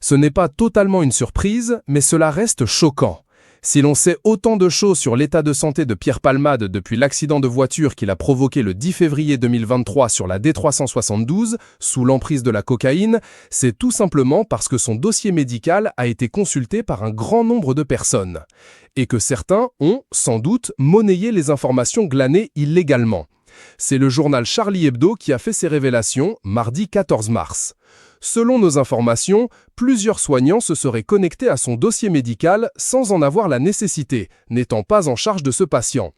Ce n'est pas totalement une surprise, mais cela reste choquant. Si l'on sait autant de choses sur l'état de santé de Pierre Palmade depuis l'accident de voiture qu'il a provoqué le 10 février 2023 sur la D372, sous l'emprise de la cocaïne, c'est tout simplement parce que son dossier médical a été consulté par un grand nombre de personnes. Et que certains ont, sans doute, monnayé les informations glanées illégalement. C'est le journal Charlie Hebdo qui a fait ces révélations mardi 14 mars. Selon nos informations, plusieurs soignants se seraient connectés à son dossier médical sans en avoir la nécessité, n'étant pas en charge de ce patient.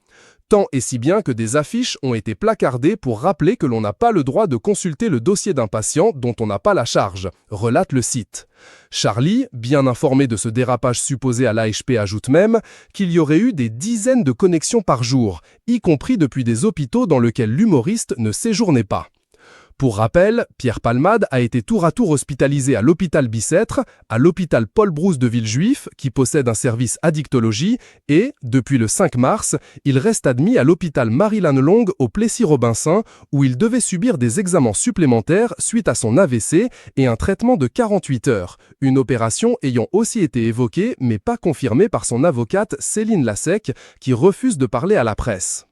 Tant et si bien que des affiches ont été placardées pour rappeler que l'on n'a pas le droit de consulter le dossier d'un patient dont on n'a pas la charge, relate le site. Charlie, bien informé de ce dérapage supposé à l'AHP, ajoute même qu'il y aurait eu des dizaines de connexions par jour, y compris depuis des hôpitaux dans lesquels l'humoriste ne séjournait pas. Pour rappel, Pierre Palmade a été tour à tour hospitalisé à l'hôpital Bicêtre, à l'hôpital Paul Brousse de Villejuif, qui possède un service addictologie, et, depuis le 5 mars, il reste admis à l'hôpital Marie-Lannelongue au Plessis-Robinson, où il devait subir des examens supplémentaires suite à son AVC et un traitement de 48 heures, une opération ayant aussi été évoquée mais pas confirmée par son avocate Céline Lassec, qui refuse de parler à la presse.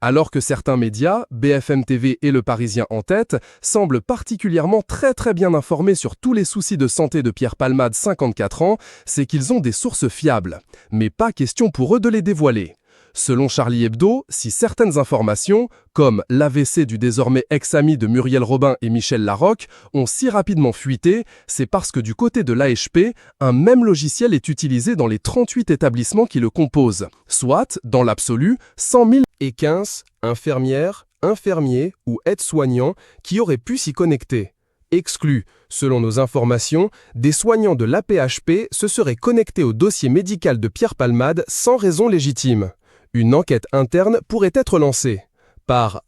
Alors que certains médias, BFM TV et Le Parisien en tête, semblent particulièrement très bien informés sur tous les soucis de santé de Pierre Palmade, 54 ans, c'est qu'ils ont des sources fiables. Mais pas question pour eux de les dévoiler. Selon Charlie Hebdo, si certaines informations, comme l'AVC du désormais ex-ami de Muriel Robin et Michel Larocque, ont si rapidement fuité, c'est parce que du côté de l'AHP, un même logiciel est utilisé dans les 38 établissements qui le composent, soit, dans l'absolu, 100 015 infirmières, infirmiers ou aides-soignants qui auraient pu s'y connecter. Exclu, selon nos informations, des soignants de l'AP-HP se seraient connectés au dossier médical de Pierre Palmade sans raison légitime. Une enquête interne pourrait être lancée par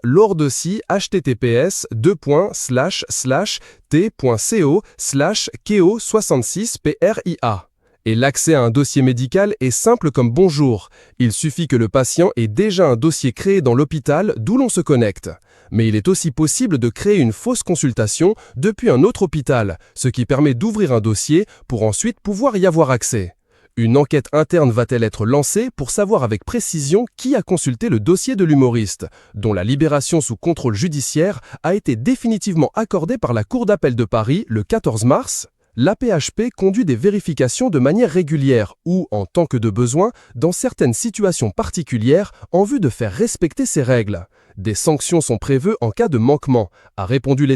@lordossi https://t.co/keo66pria. Et l'accès à un dossier médical est simple comme bonjour. Il suffit que le patient ait déjà un dossier créé dans l'hôpital d'où l'on se connecte. Mais il est aussi possible de créer une fausse consultation depuis un autre hôpital, ce qui permet d'ouvrir un dossier pour ensuite pouvoir y avoir accès. Une enquête interne va-t-elle être lancée pour savoir avec précision qui a consulté le dossier de l'humoriste, dont la libération sous contrôle judiciaire a été définitivement accordée par la Cour d'appel de Paris le 14 mars? L'AP-HP conduit des vérifications de manière régulière ou, en tant que de besoin, dans certaines situations particulières en vue de faire respecter ces règles. Des sanctions sont prévues en cas de manquement, a répondu l'établissement.